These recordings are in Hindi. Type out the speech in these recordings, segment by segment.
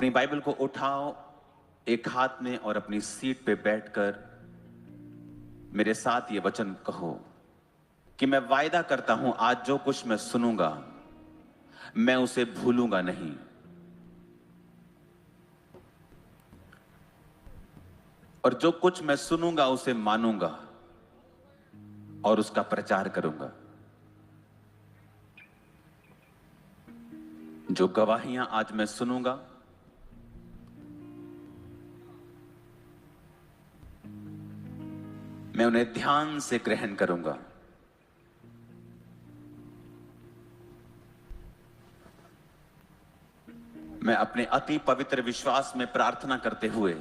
अपनी बाइबल को उठाओ एक हाथ में और अपनी सीट पे बैठकर मेरे साथ ये वचन कहो कि मैं वायदा करता हूं आज जो कुछ मैं सुनूंगा मैं उसे भूलूंगा नहीं। और जो कुछ मैं सुनूंगा उसे मानूंगा और उसका प्रचार करूंगा। जो गवाहियां आज मैं सुनूंगा मैं उन्हें ध्यान से ग्रहण करूंगा। मैं अपने अति पवित्र विश्वास में प्रार्थना करते हुए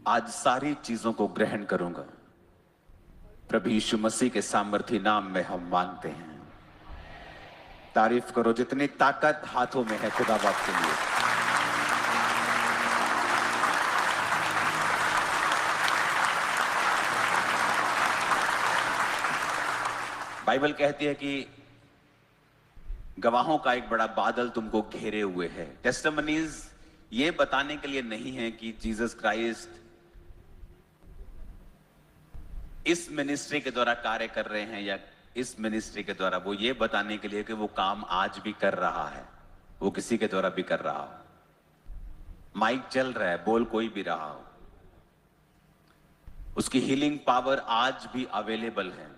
आज सारी चीजों को ग्रहण करूंगा। प्रभु यीशु मसीह के सामर्थी नाम में हम मांगते हैं। तारीफ करो जितनी ताकत हाथों में है खुदा बाप के लिए। बाइबल कहती है कि गवाहों का एक बड़ा बादल तुमको घेरे हुए है। टेस्टिमनीज ये बताने के लिए नहीं है कि जीसस क्राइस्ट इस मिनिस्ट्री के द्वारा कार्य कर रहे हैं या इस मिनिस्ट्री के द्वारा, वो ये बताने के लिए कि वो काम आज भी कर रहा है, वो किसी के द्वारा भी कर रहा हो। माइक चल रहा है, बोल कोई भी रहा हो, उसकी हीलिंग पावर आज भी अवेलेबल है।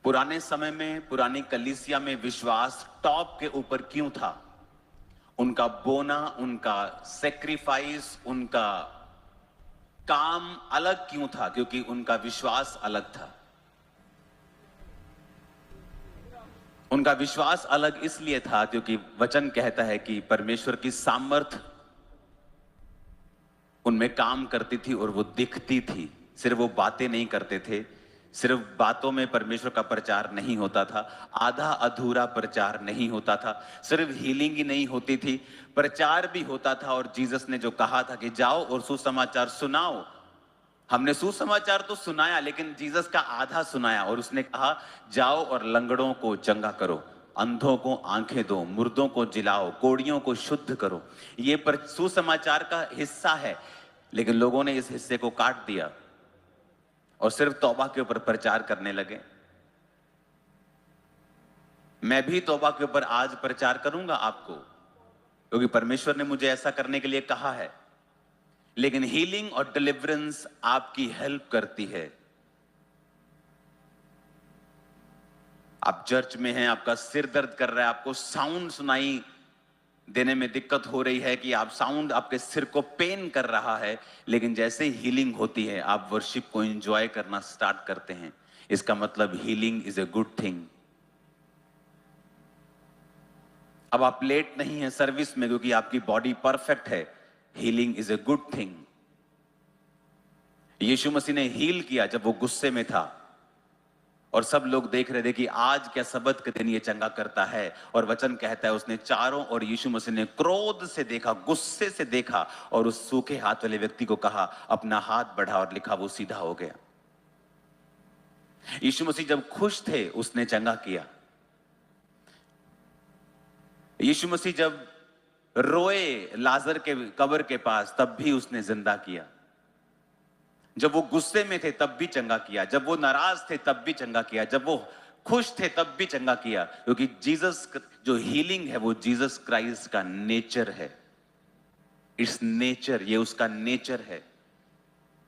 पुराने समय में पुरानी कलीसिया में विश्वास टॉप के ऊपर क्यों था? उनका बोना, उनका सेक्रीफाइस, उनका काम अलग क्यों था? क्योंकि उनका विश्वास अलग था। उनका विश्वास अलग इसलिए था क्योंकि वचन कहता है कि परमेश्वर की सामर्थ उनमें काम करती थी और वो दिखती थी। सिर्फ वो बातें नहीं करते थे, सिर्फ बातों में परमेश्वर का प्रचार नहीं होता था, आधा अधूरा प्रचार नहीं होता था, सिर्फ हीलिंग ही नहीं होती थी, प्रचार भी होता था। और जीसस ने जो कहा था कि जाओ और सुसमाचार सुनाओ, हमने सुसमाचार तो सुनाया लेकिन जीसस का आधा सुनाया। और उसने कहा जाओ और लंगड़ों को चंगा करो, अंधों को आंखें दो, मुर्दों को जिलाओ, कोढ़ियों को शुद्ध करो। ये सुसमाचार का हिस्सा है, लेकिन लोगों ने इस हिस्से को काट दिया और सिर्फ तौबा के ऊपर प्रचार करने लगे। मैं भी तौबा के ऊपर आज प्रचार करूंगा आपको, क्योंकि परमेश्वर ने मुझे ऐसा करने के लिए कहा है। लेकिन हीलिंग और डिलीवरेंस आपकी हेल्प करती है। आप चर्च में हैं, आपका सिर दर्द कर रहा है, आपको साउंड सुनाई देने में दिक्कत हो रही है कि आप साउंड आपके सिर को पेन कर रहा है, लेकिन जैसे हीलिंग होती है आप वर्शिप को एंजॉय करना स्टार्ट करते हैं। इसका मतलब healing is a good thing. अब आप लेट नहीं है सर्विस में क्योंकि आपकी बॉडी परफेक्ट है। Healing is a good thing. Yeshu Masih ने हील किया जब वो गुस्से में था और सब लोग देख रहे थे कि आज क्या सबत के दिन ये चंगा करता है। और वचन कहता है उसने चारों और यीशु मसीह ने क्रोध से देखा, गुस्से से देखा और उस सूखे हाथ वाले व्यक्ति को कहा अपना हाथ बढ़ा, और लिखा वो सीधा हो गया। यीशु मसीह जब खुश थे उसने चंगा किया। यीशु मसीह जब रोए लाजर के कब्र के पास तब भी उसने जिंदा किया। जब वो गुस्से में थे तब भी चंगा किया, जब वो नाराज थे तब भी चंगा किया, जब वो खुश थे तब भी चंगा किया। क्योंकि जीसस जो हीलिंग है वो जीसस क्राइस्ट का नेचर है। इट्स नेचर, ये उसका नेचर है।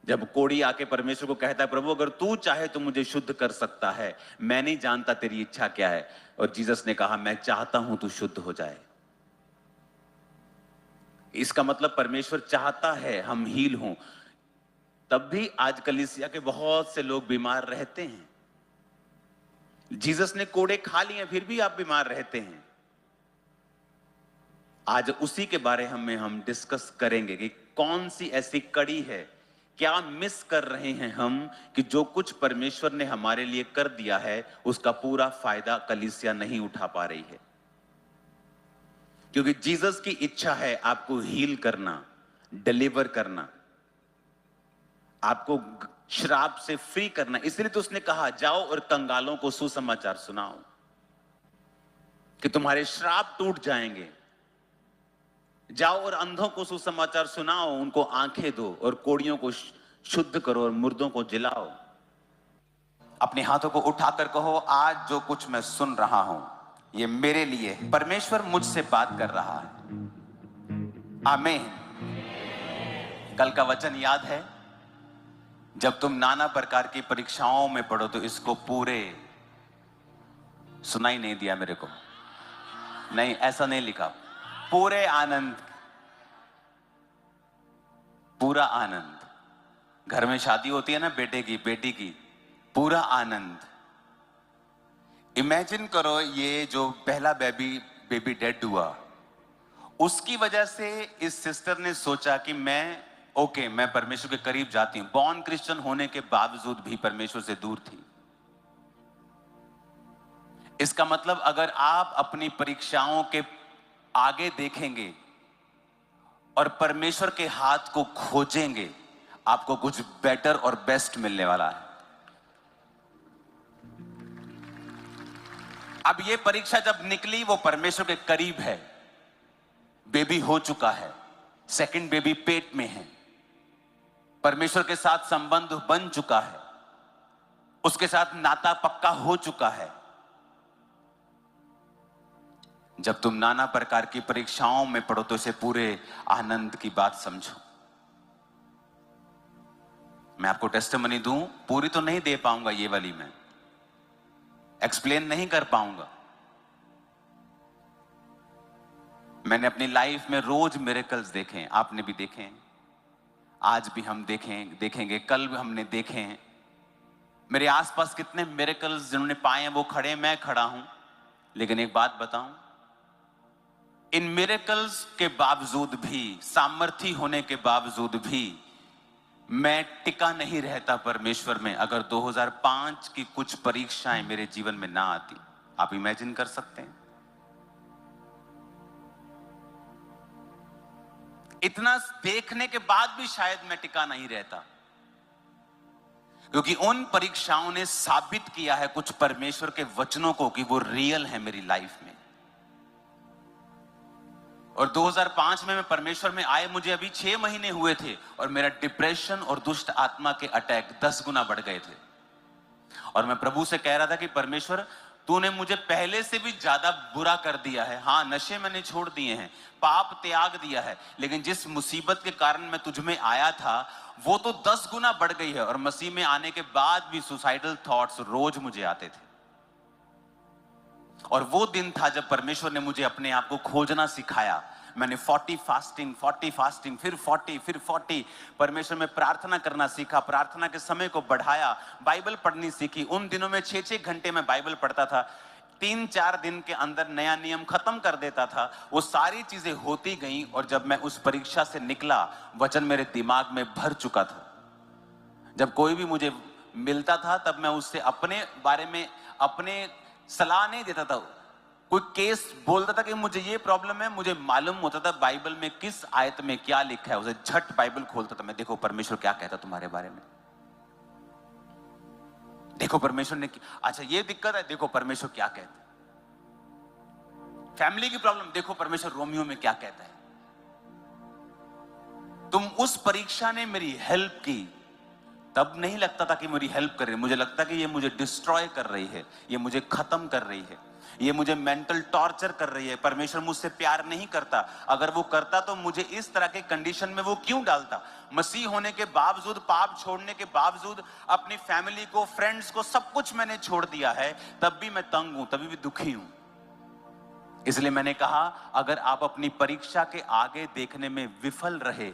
जब कोढ़ी आके परमेश्वर को कहता है प्रभु अगर तू चाहे तो मुझे शुद्ध कर सकता है, मैं नहीं जानता तेरी इच्छा क्या है। और जीसस ने कहा मैं चाहता हूं तू शुद्ध हो जाए। इसका मतलब परमेश्वर चाहता है हम हील हों। तब भी आज कलीसिया के बहुत से लोग बीमार रहते हैं। जीसस ने कोड़े खा लिए फिर भी आप बीमार रहते हैं। आज उसी के बारे में हम डिस्कस करेंगे कि कौन सी ऐसी कड़ी है, क्या मिस कर रहे हैं हम कि जो कुछ परमेश्वर ने हमारे लिए कर दिया है उसका पूरा फायदा कलीसिया नहीं उठा पा रही है। क्योंकि जीसस की इच्छा है आपको हील करना, डिलीवर करना, आपको श्राप से फ्री करना। इसलिए तो उसने कहा जाओ और कंगालों को सुसमाचार सुनाओ कि तुम्हारे श्राप टूट जाएंगे। जाओ और अंधों को सुसमाचार सुनाओ, उनको आंखें दो, और कोड़ियों को शुद्ध करो और मुर्दों को जिलाओ। अपने हाथों को उठाकर कहो, आज जो कुछ मैं सुन रहा हूं ये मेरे लिए है। परमेश्वर मुझसे बात कर रहा है। आमीन। कल का वचन याद है? जब तुम नाना प्रकार की परीक्षाओं में पढ़ो तो इसको पूरे, सुनाई नहीं दिया मेरे को, नहीं ऐसा नहीं लिखा, पूरे आनंद, पूरा आनंद। घर में शादी होती है ना बेटे की, बेटी की, पूरा आनंद। इमेजिन करो ये जो पहला बेबी डेड हुआ, उसकी वजह से इस सिस्टर ने सोचा कि मैं परमेश्वर के करीब जाती हूं। बॉर्न क्रिश्चियन होने के बावजूद भी परमेश्वर से दूर थी। इसका मतलब अगर आप अपनी परीक्षाओं के आगे देखेंगे और परमेश्वर के हाथ को खोजेंगे, आपको कुछ बेटर और बेस्ट मिलने वाला है। अब ये परीक्षा जब निकली, वो परमेश्वर के करीब है, बेबी हो चुका है, सेकंड बेबी पेट में है, परमेश्वर के साथ संबंध बन चुका है, उसके साथ नाता पक्का हो चुका है। जब तुम नाना प्रकार की परीक्षाओं में पढ़ो तो इसे पूरे आनंद की बात समझो। मैं आपको टेस्टिमनी दूं, पूरी तो नहीं दे पाऊंगा, ये वाली मैं एक्सप्लेन नहीं कर पाऊंगा। मैंने अपनी लाइफ में रोज मिरेकल्स देखे हैं, आपने भी देखे हैं, आज भी हम देखेंगे, कल भी हमने देखे हैं। मेरे आसपास कितने मिरेकल्स जिन्होंने पाए हैं वो खड़े, मैं खड़ा हूं। लेकिन एक बात बताऊं, इन मिरेकल्स के बावजूद भी, सामर्थी होने के बावजूद भी, मैं टिका नहीं रहता परमेश्वर में अगर 2005 की कुछ परीक्षाएं मेरे जीवन में ना आती। आप इमेजिन कर सकते हैं? इतना देखने के बाद भी शायद मैं टिका नहीं रहता, क्योंकि उन परीक्षाओं ने साबित किया है कुछ परमेश्वर के वचनों को कि वो रियल है मेरी लाइफ में। और 2005 में मैं परमेश्वर में आए, मुझे अभी 6 महीने हुए थे और मेरा डिप्रेशन और दुष्ट आत्मा के अटैक 10 गुना बढ़ गए थे। और मैं प्रभु से कह रहा था कि परमेश्वर, तूने मुझे पहले से भी ज्यादा बुरा कर दिया है। हाँ, नशे मैंने छोड़ दिए हैं, पाप त्याग दिया है, लेकिन जिस मुसीबत के कारण मैं तुझ में आया था वो तो 10 गुना बढ़ गई है। और मसीह में आने के बाद भी सुसाइडल थॉट्स रोज मुझे आते थे। और वो दिन था जब परमेश्वर ने मुझे अपने आप को खोजना सिखाया। मैंने 40 फास्टिंग, फिर 40, परमेश्वर में प्रार्थना करना सीखा, प्रार्थना के समय को बढ़ाया, बाइबल पढ़नी सीखी। उन दिनों में 6-6 घंटे में बाइबल पढ़ता था, 3-4 दिन के अंदर नया नियम खत्म कर देता था। वो सारी चीजें होती गई और जब मैं उस परीक्षा से निकला, वचन मेरे दिमाग में भर चुका था। जब कोई भी मुझे मिलता था तब मैं उससे अपने बारे में अपने सलाह नहीं देता था। कोई केस बोलता था कि मुझे ये प्रॉब्लम है, मुझे मालूम होता था बाइबल में किस आयत में क्या लिखा है, उसे झट बाइबल खोलता था मैं, देखो परमेश्वर क्या कहता तुम्हारे बारे में, देखो परमेश्वर ने, अच्छा ये दिक्कत है, देखो परमेश्वर क्या कहता है, फैमिली की प्रॉब्लम, देखो परमेश्वर रोमियो में क्या कहता है। तुम उस परीक्षा ने मेरी हेल्प की। तब नहीं लगता था कि मेरी हेल्प कर रही है, मुझे लगता कि ये मुझे डिस्ट्रॉय कर रही है, ये मुझे खत्म कर रही है, ये मुझे मेंटल टॉर्चर कर रही है। परमेश्वर मुझसे प्यार नहीं करता, अगर वो करता तो मुझे इस तरह के कंडीशन में वो क्यों डालता। मसीह होने के बावजूद, पाप छोड़ने के बावजूद, अपनी फैमिली को, फ्रेंड्स को, सब कुछ मैंने छोड़ दिया है, तब भी मैं तंग हूं, तभी भी दुखी हूं। इसलिए मैंने कहा, अगर आप अपनी परीक्षा के आगे देखने में विफल रहे,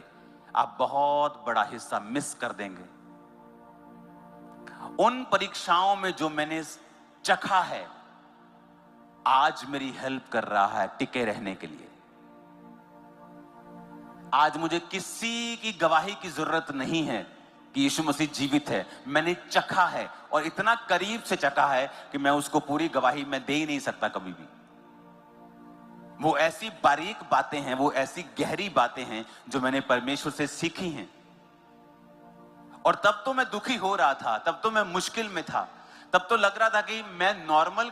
आप बहुत बड़ा हिस्सा मिस कर देंगे। उन परीक्षाओं में जो मैंने चखा है, आज मेरी हेल्प कर रहा है टिके रहने के लिए। आज मुझे किसी की गवाही की जरूरत नहीं है कि यीशु मसीह जीवित है। मैंने चखा है और इतना करीब से चखा है कि मैं उसको पूरी गवाही मैं दे ही नहीं सकता कभी भी। वो ऐसी बारीक बातें हैं, वो ऐसी गहरी बातें हैं जो मैंने परमेश्वर से सीखी हैं। और तब तो मैं दुखी हो रहा था, तब तो मैं मुश्किल में था, तब तो लग रहा था कि मैं नॉर्मल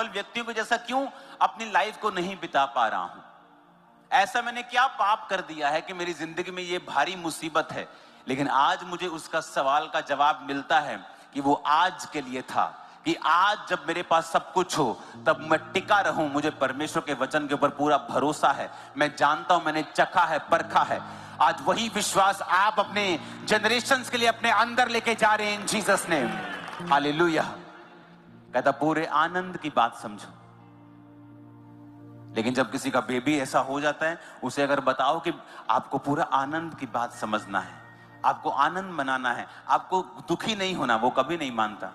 व्यक्तियों के जैसा क्यों अपनी लाइफ को नहीं बिता पा रहा हूं। ऐसा मैंने क्या पाप कर दिया है कि मेरी जिंदगी में ये भारी मुसीबत है। लेकिन आज मुझे उसका सवाल का जवाब मिलता है कि वो आज के लिए था, कि आज जब मेरे पास सब कुछ हो तब मैं टिका रहूं। मुझे परमेश्वर के वचन के ऊपर पूरा भरोसा है, मैं जानता हूं, मैंने चखा है, परखा है। आज वही विश्वास आप अपने जनरेशंस के लिए अपने अंदर लेके जा रहे हैं इन जीसस नेम। हालेलुया। कहता पूरे आनंद की बात समझो। लेकिन जब किसी का बेबी ऐसा हो जाता है, उसे अगर बताओ कि आपको पूरा आनंद की बात समझना है, आपको आनंद मनाना है, आपको दुखी नहीं होना, वो कभी नहीं मानता।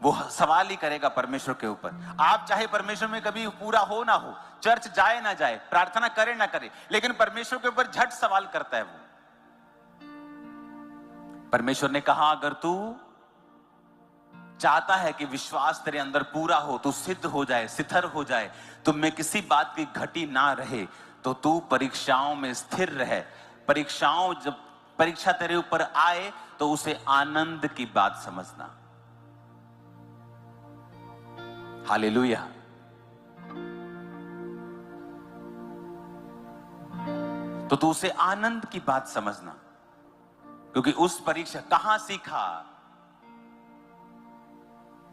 वो सवाल ही करेगा परमेश्वर के ऊपर। आप चाहे परमेश्वर में कभी पूरा हो ना हो, चर्च जाए ना जाए, प्रार्थना करे ना करे, लेकिन परमेश्वर के ऊपर झट सवाल करता है वो। परमेश्वर ने कहा अगर तू चाहता है कि विश्वास तेरे अंदर पूरा हो, तू सिद्ध हो जाए, सिथर हो जाए, तुम में किसी बात की घटी ना रहे, तो तू परीक्षाओं में स्थिर रहे। परीक्षाओं, जब परीक्षा तेरे ऊपर आए तो उसे आनंद की बात समझना। हालेलुया। तो तू उसे आनंद की बात समझना, क्योंकि उस परीक्षा कहां सीखा?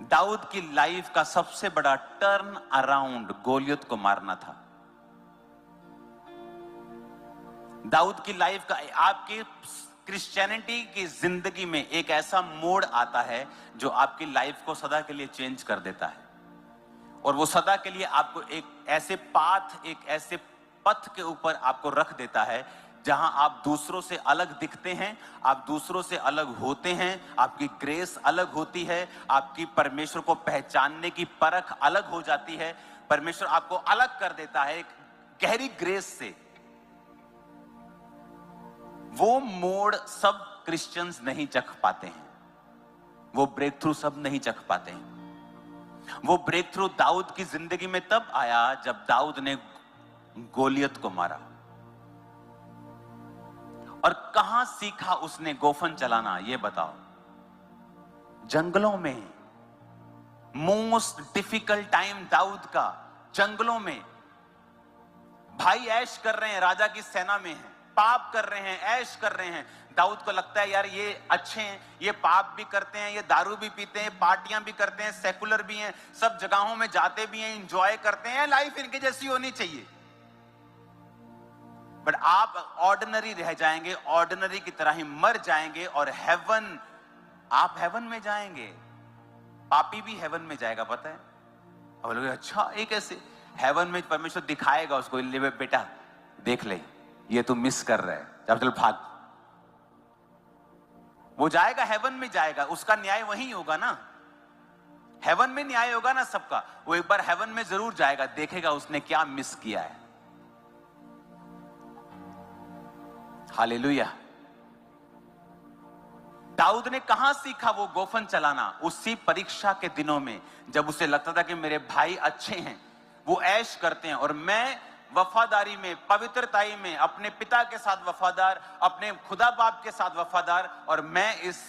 दाऊद की लाइफ का सबसे बड़ा टर्न अराउंड गोलियत को मारना था। दाऊद की लाइफ का, आपकी क्रिश्चियनिटी की जिंदगी में एक ऐसा मोड़ आता है जो आपकी लाइफ को सदा के लिए चेंज कर देता है। और वो सदा के लिए आपको एक ऐसे पाथ, एक ऐसे पथ के ऊपर आपको रख देता है जहां आप दूसरों से अलग दिखते हैं, आप दूसरों से अलग होते हैं, आपकी ग्रेस अलग होती है, आपकी परमेश्वर को पहचानने की परख अलग हो जाती है। परमेश्वर आपको अलग कर देता है एक गहरी ग्रेस से। वो मोड़ सब क्रिश्चियंस नहीं चख पाते हैं, वो ब्रेक थ्रू सब नहीं चख पाते हैं। वो ब्रेक थ्रू दाऊद की जिंदगी में तब आया जब दाऊद ने गोलियत को मारा। और कहां सीखा उसने गोफन चलाना, ये बताओ? जंगलों में। मोस्ट डिफिकल्ट टाइम दाऊद का, जंगलों में। भाई ऐश कर रहे हैं, राजा की सेना में है, पाप कर रहे हैं, ऐश कर रहे हैं। दाऊद को लगता है यार ये अच्छे हैं, ये पाप भी करते हैं, ये दारू भी पीते हैं, पार्टियां भी करते हैं, सेकुलर भी हैं, सब जगहों में जाते भी हैं, एंजॉय करते हैं, लाइफ इनके जैसी होनी चाहिए। बट आप ऑर्डिनरी रह जाएंगे, ऑर्डिनरी की तरह ही मर जाएंगे, और हेवन, आप हेवन में जाएंगे। पापी भी हेवन में जाएगा, पता है? अब लोग अच्छा ये कैसे? हेवन में परमेश्वर दिखाएगा उसको, ले बेटा देख ले, ये तू मिस कर रहा है, जब चल भाग। वो जाएगा, हेवन में जाएगा, उसका न्याय वहीं होगा ना। हेवन में न्याय होगा ना सबका। वो एक बार हेवन में जरूर जाएगा, देखेगा उसने क्या मिस किया है। हालेलुया। दाऊद ने कहां सीखा वो गोफन चलाना? उसी परीक्षा के दिनों में, जब उसे लगता था कि मेरे भाई अच्छे हैं, वो ऐश करते हैं, और मैं वफादारी में, पवित्रताई में, अपने पिता के साथ वफादार, अपने खुदा बाप के साथ वफादार, और मैं इस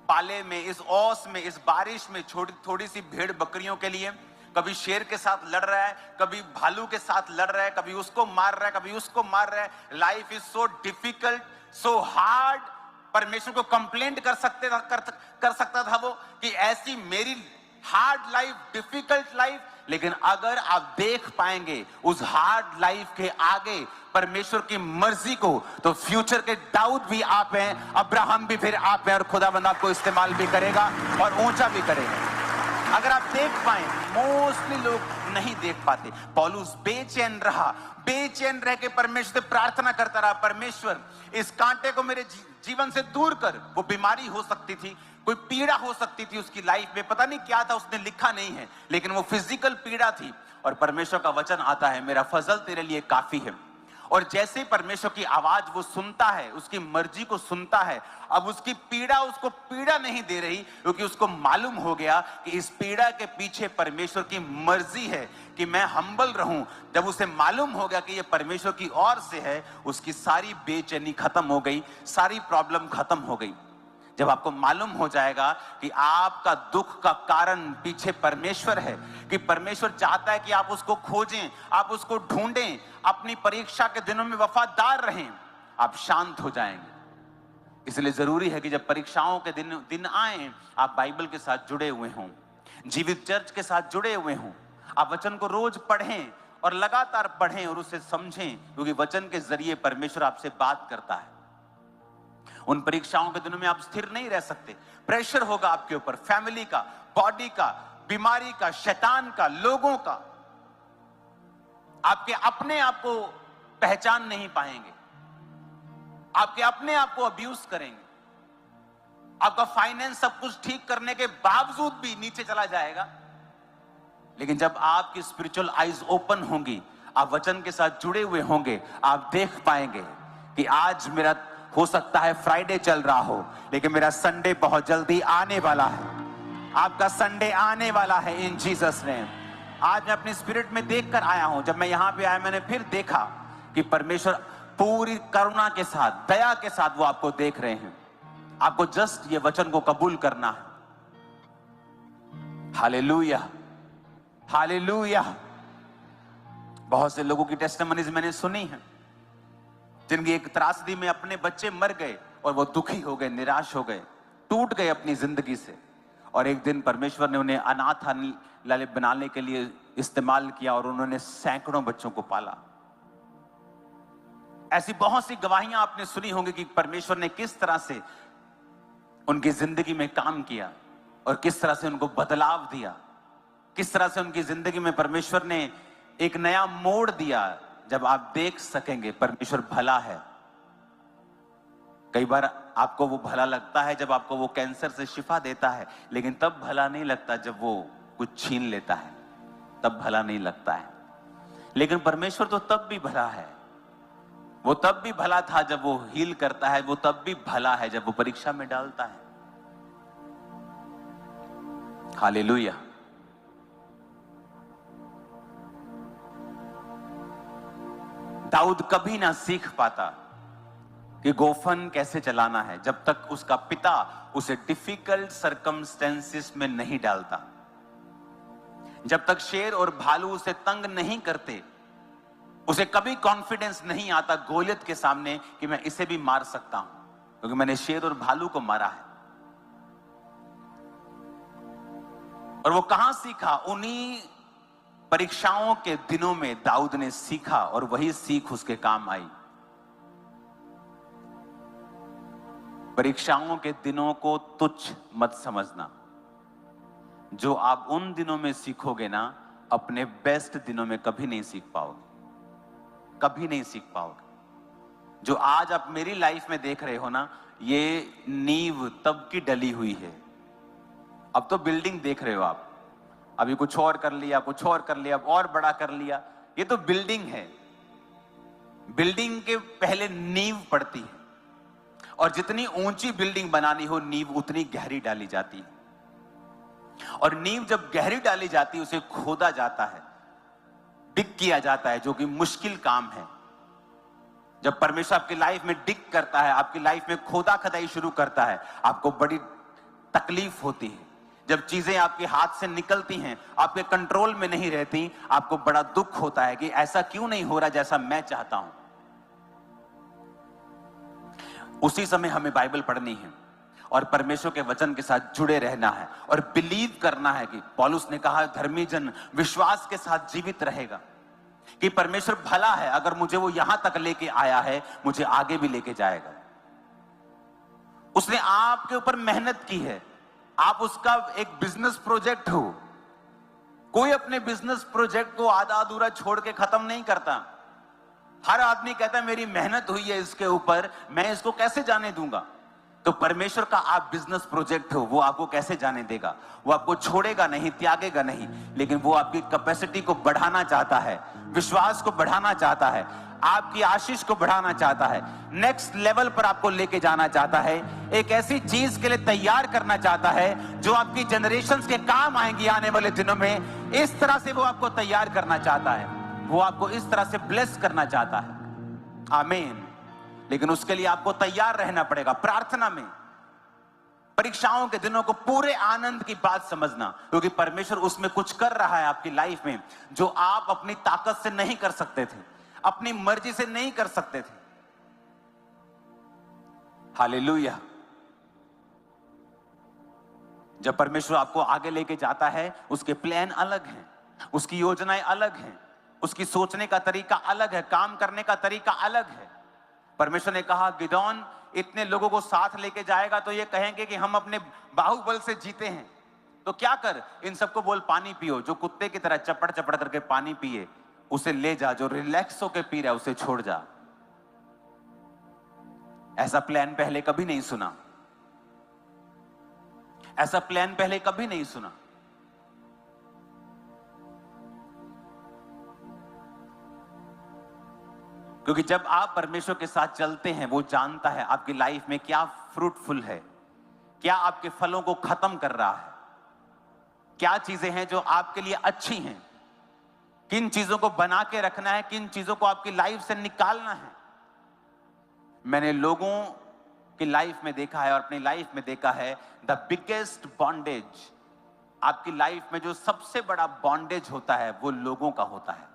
पाले में, इस ओस में, इस बारिश में थोड़ी सी भेड़ बकरियों के लिए कभी शेर के साथ लड़ रहा है, कभी भालू के साथ लड़ रहा है, कभी उसको मार रहा है, कभी उसको मार रहा है। Life is so difficult, so hard. परमेश्वर को कंप्लेंट कर सकता था वो कि ऐसी मेरी हार्ड लाइफ, डिफिकल्ट लाइफ। लेकिन अगर आप देख पाएंगे उस हार्ड लाइफ के आगे परमेश्वर की मर्जी को, तो फ्यूचर के दाऊद भी आप हैं, अब्राहम भी फिर आप हैं, और खुदावंद आपको इस्तेमाल भी करेगा और ऊंचा भी करेगा। अगर आप देख पाए, मोस्टली लोग नहीं देख पाते। पौलुस बेचैन रहा, बेचैन रह के परमेश्वर से प्रार्थना करता रहा, परमेश्वर इस कांटे को मेरे जीवन से दूर कर। वो बीमारी हो सकती थी, कोई पीड़ा हो सकती थी उसकी लाइफ में, पता नहीं क्या था, उसने लिखा नहीं है, लेकिन वो फिजिकल पीड़ा थी। और परमेश्वर का वचन आता है, मेरा फजल तेरे लिए काफी है। और जैसे ही परमेश्वर की आवाज वो सुनता है, उसकी मर्जी को सुनता है, अब उसकी पीड़ा उसको पीड़ा नहीं दे रही, क्योंकि उसको मालूम हो गया कि इस पीड़ा के पीछे परमेश्वर की मर्जी है कि मैं हम्बल रहूं। जब उसे मालूम हो गया कि ये परमेश्वर की ओर से है, उसकी सारी बेचैनी खत्म हो गई, सारी प्रॉब्लम खत्म हो गई। जब आपको मालूम हो जाएगा कि आपका दुख का कारण पीछे परमेश्वर है, कि परमेश्वर चाहता है कि आप उसको खोजें, आप उसको ढूंढें, अपनी परीक्षा के दिनों में वफादार रहें, आप शांत हो जाएंगे। इसलिए जरूरी है कि जब परीक्षाओं के दिन आए, आप बाइबल के साथ जुड़े हुए हों, जीवित चर्च के साथ जुड़े हुए हों, आप वचन को रोज पढ़ें और लगातार पढ़ें और उसे समझें, क्योंकि वचन के जरिए परमेश्वर आपसे बात करता है। उन परीक्षाओं के दिनों में आप स्थिर नहीं रह सकते। प्रेशर होगा आपके ऊपर, फैमिली का, बॉडी का, बीमारी का, शैतान का, लोगों का। आपके अपने आप को पहचान नहीं पाएंगे, आपके अपने आप को अब्यूज करेंगे, आपका फाइनेंस सब कुछ ठीक करने के बावजूद भी नीचे चला जाएगा। लेकिन जब आपकी स्पिरिचुअल आईज ओपन होंगी, आप वचन के साथ जुड़े हुए होंगे, आप देख पाएंगे कि आज मेरा हो सकता है फ्राइडे चल रहा हो, लेकिन मेरा संडे बहुत जल्दी आने वाला है। आपका संडे आने वाला है इन जीसस नेम। आज मैं अपनी स्पिरिट में देखकर आया हूं, जब मैं यहां पे आया मैंने फिर देखा कि परमेश्वर पूरी करुणा के साथ, दया के साथ वो आपको देख रहे हैं। आपको जस्ट ये वचन को कबूल करना है। Hallelujah, hallelujah. बहुत से लोगों की टेस्टिमनीज मैंने सुनी है, जिनकी एक त्रासदी में अपने बच्चे मर गए और वो दुखी हो गए, निराश हो गए, टूट गए अपनी जिंदगी से, और एक दिन परमेश्वर ने उन्हें अनाथालय बनाने के लिए इस्तेमाल किया और उन्होंने सैकड़ों बच्चों को पाला। ऐसी बहुत सी गवाहियां आपने सुनी होंगी कि परमेश्वर ने किस तरह से उनकी जिंदगी में काम किया और किस तरह से उनको बदलाव दिया, किस तरह से उनकी जिंदगी में परमेश्वर ने एक नया मोड़ दिया। जब आप देख सकेंगे परमेश्वर भला है। कई बार आपको वो भला लगता है जब आपको वो कैंसर से शिफा देता है, लेकिन तब भला नहीं लगता जब वो कुछ छीन लेता है, तब भला नहीं लगता है। लेकिन परमेश्वर तो तब भी भला है। वो तब भी भला था जब वो हील करता है, वो तब भी भला है जब वो परीक्षा में डालता है। हालेलुया। दाऊद कभी ना सीख पाता कि गोफन कैसे चलाना है जब तक उसका पिता उसे डिफिकल्ट सर्कमस्टेंसेस में नहीं डालता, जब तक शेर और भालू उसे तंग नहीं करते। उसे कभी कॉन्फिडेंस नहीं आता गोलियत के सामने कि मैं इसे भी मार सकता हूं, क्योंकि मैंने शेर और भालू को मारा है। और वो कहां सीखा? उन्हीं परीक्षाओं के दिनों में दाऊद ने सीखा, और वही सीख उसके काम आई। परीक्षाओं के दिनों को तुच्छ मत समझना। जो आप उन दिनों में सीखोगे ना, अपने बेस्ट दिनों में कभी नहीं सीख पाओगे, कभी नहीं सीख पाओगे। जो आज आप मेरी लाइफ में देख रहे हो ना, ये नींव तब की डली हुई है। अब तो बिल्डिंग देख रहे हो आप, अभी कुछ और कर लिया, कुछ और कर लिया, अब और बड़ा कर लिया। ये तो बिल्डिंग है। बिल्डिंग के पहले नींव पड़ती है, और जितनी ऊंची बिल्डिंग बनानी हो, नींव उतनी गहरी डाली जाती है। और नींव जब गहरी डाली जाती है, उसे खोदा जाता है, डिग किया जाता है, जो कि मुश्किल काम है। जब परमेश्वर आपकी लाइफ में डिग करता है, आपकी लाइफ में खोदा खदाई शुरू करता है, आपको बड़ी तकलीफ होती है। जब चीजें आपके हाथ से निकलती हैं, आपके कंट्रोल में नहीं रहती, आपको बड़ा दुख होता है कि ऐसा क्यों नहीं हो रहा जैसा मैं चाहता हूं। उसी समय हमें बाइबल पढ़नी है और परमेश्वर के वचन के साथ जुड़े रहना है और बिलीव करना है कि पौलुस ने कहा, धर्मी जन विश्वास के साथ जीवित रहेगा, कि परमेश्वर भला है। अगर मुझे वो यहां तक लेके आया है, मुझे आगे भी लेके जाएगा। उसने आपके ऊपर मेहनत की है, आप उसका एक बिजनेस प्रोजेक्ट हो। कोई अपने बिजनेस प्रोजेक्ट को आधा अधूरा छोड़ के खत्म नहीं करता। हर आदमी कहता है मेरी मेहनत हुई है इसके ऊपर, मैं इसको कैसे जाने दूंगा। तो परमेश्वर का आप बिजनेस प्रोजेक्ट हो, वो आपको कैसे जाने देगा? वो आपको छोड़ेगा नहीं, त्यागेगा नहीं, लेकिन वो आपकी कैपेसिटी को बढ़ाना चाहता है, विश्वास को बढ़ाना चाहता है, आपकी आशीष को बढ़ाना चाहता है, नेक्स्ट लेवल पर आपको लेके जाना चाहता है, एक ऐसी चीज के लिए तैयार करना चाहता है जो आपकी जनरेशंस के काम आएंगी आने वाले दिनों में। इस तरह से वो आपको तैयार करना चाहता है, वो आपको इस तरह से ब्लेस करना चाहता है। आमीन। लेकिन उसके लिए आपको तैयार रहना पड़ेगा प्रार्थना में। परीक्षाओं के दिनों को पूरे आनंद की बात समझना, क्योंकि परमेश्वर उसमें कुछ कर रहा है आपकी लाइफ में जो आप अपनी ताकत से नहीं कर सकते थे, अपनी मर्जी से नहीं कर सकते थे। हालेलुया। जब परमेश्वर आपको आगे लेके जाता है, उसके प्लान अलग हैं, उसकी योजनाएं अलग हैं, उसकी सोचने का तरीका अलग है, काम करने का तरीका अलग है। परमेश्वर ने कहा गिदोन इतने लोगों को साथ लेके जाएगा तो ये कहेंगे कि हम अपने बाहुबल से जीते हैं, तो क्या कर, इन सबको बोल पानी पियो। जो कुत्ते की तरह चपड़ चपड़ करके पानी पिए उसे ले जा, जो रिलैक्स होके पी रहा है उसे छोड़ जा। ऐसा प्लान पहले कभी नहीं सुना, ऐसा प्लान पहले कभी नहीं सुना। क्योंकि जब आप परमेश्वर के साथ चलते हैं, वो जानता है आपकी लाइफ में क्या फ्रूटफुल है, क्या आपके फलों को खत्म कर रहा है, क्या चीजें हैं जो आपके लिए अच्छी हैं, किन चीजों को बना के रखना है, किन चीजों को आपकी लाइफ से निकालना है। मैंने लोगों की लाइफ में देखा है और अपनी लाइफ में देखा है, द बिगेस्ट बॉन्डेज, आपकी लाइफ में जो सबसे बड़ा बॉन्डेज होता है वो लोगों का होता है।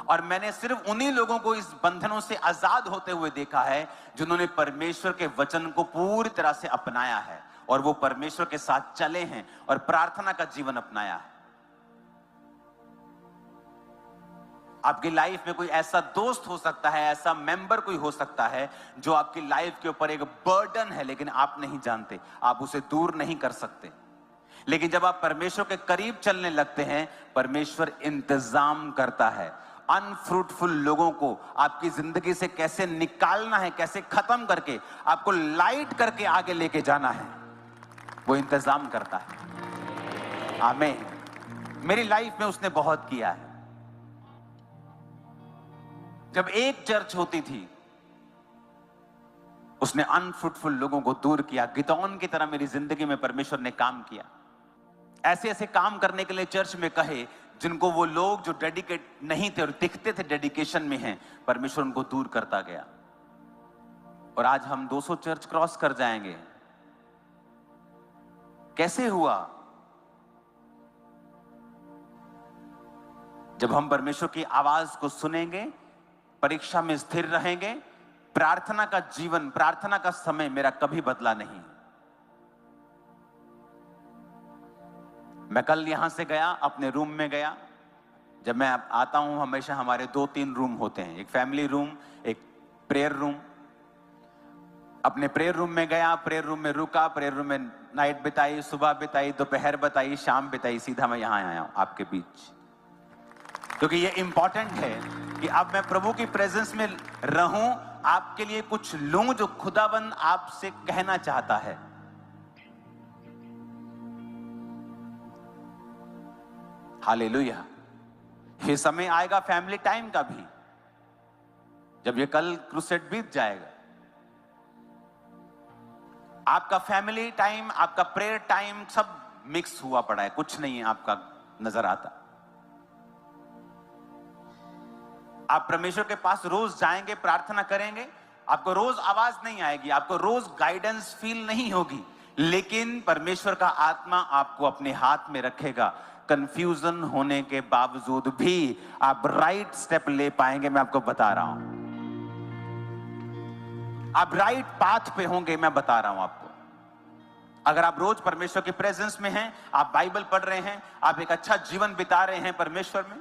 और मैंने सिर्फ उन्हीं लोगों को इस बंधनों से आजाद होते हुए देखा है जिन्होंने परमेश्वर के वचन को पूरी तरह से अपनाया है और वो परमेश्वर के साथ चले हैं और प्रार्थना का जीवन अपनाया है। आपकी लाइफ में कोई ऐसा दोस्त हो सकता है, ऐसा मेंबर कोई हो सकता है जो आपकी लाइफ के ऊपर एक बर्डन है, लेकिन आप नहीं जानते, आप उसे दूर नहीं कर सकते। लेकिन जब आप परमेश्वर के करीब चलने लगते हैं, परमेश्वर इंतजाम करता है अनफ्रूटफुल लोगों को आपकी जिंदगी से कैसे निकालना है, कैसे खत्म करके आपको लाइट करके आगे लेके जाना है, वो इंतजाम करता है। आमीन। मेरी लाइफ में उसने बहुत किया है। जब एक चर्च होती थी, उसने अनफ्रूटफुल लोगों को दूर किया। गिदोन की तरह मेरी जिंदगी में परमेश्वर ने काम किया। ऐसे ऐसे काम करने के लिए चर्च में कहे जिनको वो लोग जो डेडिकेट नहीं थे और दिखते थे डेडिकेशन में हैं, परमेश्वर उनको दूर करता गया। और आज हम 200 चर्च क्रॉस कर जाएंगे। कैसे हुआ? जब हम परमेश्वर की आवाज को सुनेंगे, परीक्षा में स्थिर रहेंगे। प्रार्थना का जीवन, प्रार्थना का समय मेरा कभी बदला नहीं। मैं कल यहां से गया, अपने रूम में गया। जब मैं आता हूं, हमेशा हमारे 2-3 रूम होते हैं, एक फैमिली रूम, एक प्रेयर रूम। अपने प्रेयर रूम में गया, प्रेयर रूम में रुका, प्रेयर रूम में नाइट बिताई, सुबह बिताई, दोपहर बिताई, शाम बिताई, सीधा मैं यहां आया हूं आपके बीच। क्योंकि ये इंपॉर्टेंट है कि अब मैं प्रभु की प्रेजेंस में रहूं, आपके लिए कुछ लूं जो खुदाबंद आपसे कहना चाहता है। हालेलुया। ये समय आएगा फैमिली टाइम का भी, जब ये कल क्रूसेड बीत जाएगा। आपका फैमिली टाइम, आपका प्रेयर टाइम सब मिक्स हुआ पड़ा है, कुछ नहीं है आपका नजर आता। आप परमेश्वर के पास रोज जाएंगे, प्रार्थना करेंगे, आपको रोज आवाज नहीं आएगी, आपको रोज गाइडेंस फील नहीं होगी, लेकिन परमेश्वर का आत्मा आपको अपने हाथ में रखेगा। कंफ्यूजन होने के बावजूद भी आप राइट स्टेप ले पाएंगे। मैं आपको बता रहा हूं, आप राइट पाथ पे होंगे। मैं बता रहा हूं आपको, अगर आप रोज परमेश्वर की प्रेजेंस में हैं, आप बाइबल पढ़ रहे हैं, आप एक अच्छा जीवन बिता रहे हैं परमेश्वर में।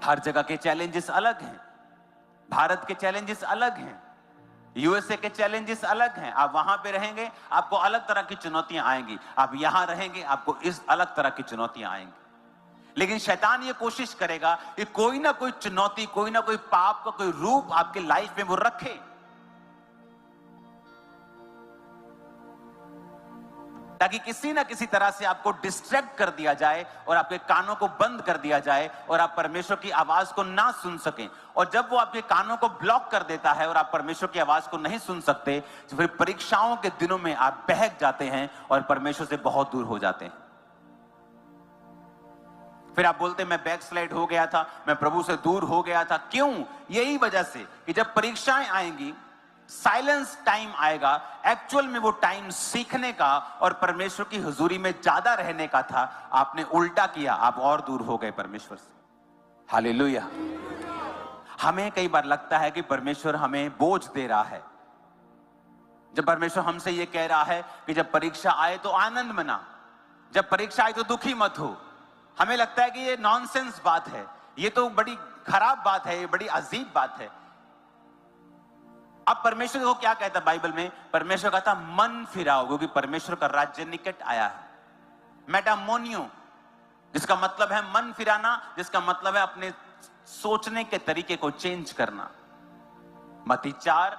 हर जगह के चैलेंजेस अलग हैं, भारत के चैलेंजेस अलग हैं, यूएसए के चैलेंजेस अलग हैं। आप वहां पे रहेंगे, आपको अलग तरह की चुनौतियां आएंगी। आप यहां रहेंगे, आपको इस अलग तरह की चुनौतियां आएंगी। लेकिन शैतान ये कोशिश करेगा कि कोई ना कोई चुनौती, कोई ना कोई पाप का कोई रूप आपके लाइफ में वो रखे, ताकि किसी ना किसी तरह से आपको डिस्ट्रैक्ट कर दिया जाए और आपके कानों को बंद कर दिया जाए और आप परमेश्वर की आवाज को ना सुन सकें। और जब वो आपके कानों को ब्लॉक कर देता है और आप परमेश्वर की आवाज को नहीं सुन सकते, तो फिर परीक्षाओं के दिनों में आप बहक जाते हैं और परमेश्वर से बहुत दूर हो जाते हैं। फिर आप बोलते मैं बैकस्लाइड हो गया था, मैं प्रभु से दूर हो गया था। क्यों? यही वजह से कि जब परीक्षाएं आएंगी, साइलेंस टाइम आएगा, एक्चुअल में वो टाइम सीखने का और परमेश्वर की हुजूरी में ज्यादा रहने का था। आपने उल्टा किया, आप और दूर हो गए परमेश्वर से। हालेलुया। हमें कई बार लगता है कि परमेश्वर हमें बोझ दे रहा है। जब परमेश्वर हमसे ये कह रहा है कि जब परीक्षा आए तो आनंद मना, जब परीक्षा आए तो दुखी मत हो, हमें लगता है कि ये नॉनसेंस बात है, ये तो बड़ी खराब बात है, ये बड़ी अजीब बात है। अब परमेश्वर को क्या कहता है बाइबल में? परमेश्वर कहता मन फिराओ, क्योंकि परमेश्वर का राज्य निकट आया है। मेटामोनियो, जिसका मतलब है मन फिराना, जिसका मतलब है अपने सोचने के तरीके को चेंज करना। मत्ती 4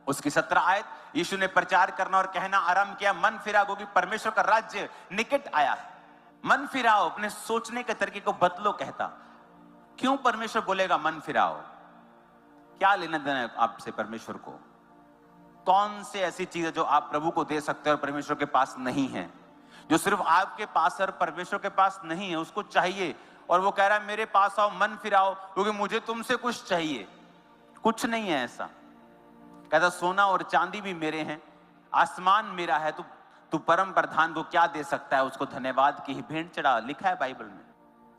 उसकी 17 आयत, यीशु ने प्रचार करना और कहना आरंभ किया, मन फिराओ क्योंकि परमेश्वर का राज्य निकट आया है। मन फिराओ, अपने सोचने के तरीके को बदलो कहता। क्यों परमेश्वर बोलेगा मन फिराओ? क्या लेना देना है आपसे परमेश्वर को? कौन से ऐसी चीज है जो आप प्रभु को दे सकते हैं और परमेश्वर के पास नहीं है? जो सिर्फ आपके पास और परमेश्वर के पास नहीं है, उसको चाहिए। और वो कह रहा है मेरे पास आओ, मन फिराओ, क्योंकि मुझे तुमसे कुछ चाहिए। कुछ नहीं है ऐसा। कहता सोना और चांदी भी मेरे हैं, आसमान मेरा है, तू परम प्रधान को क्या दे सकता है? उसको धन्यवाद की ही भेंट चढ़ा, लिखा है बाइबल में।